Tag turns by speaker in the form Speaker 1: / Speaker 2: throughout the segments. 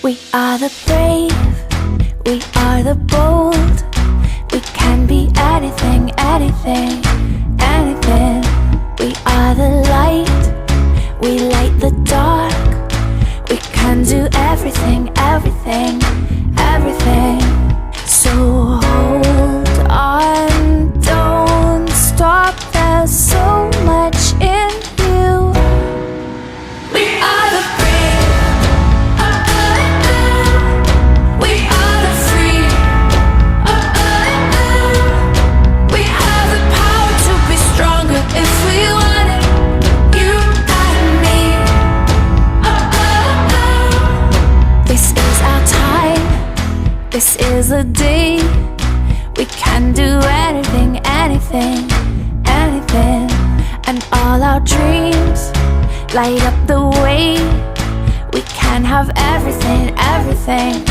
Speaker 1: We are the brave, we are the bold. We can be anything, anything, anything. We are the light, we light the dark. We can do everything, everything, everything. So hold on, don't stop, there's so much in you. We are the brave, we are the free, we have the power to be stronger if we want it, you and me. This is our time, this is the day. We can do anything, anything, anything. And all our dreams light up the way. We can have everything, everything,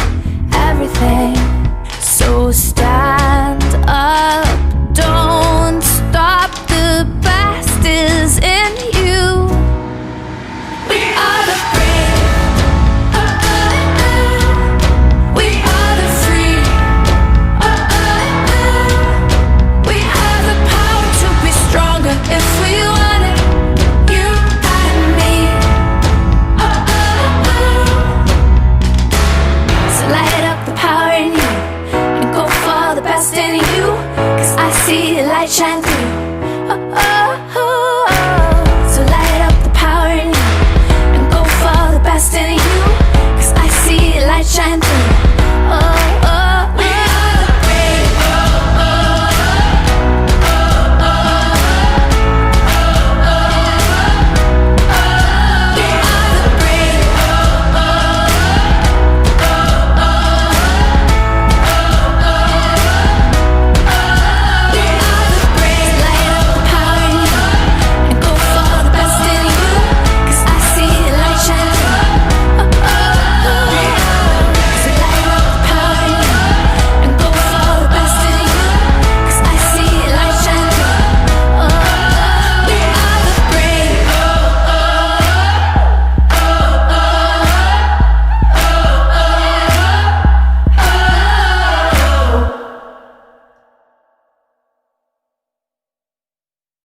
Speaker 1: everything. So stand up.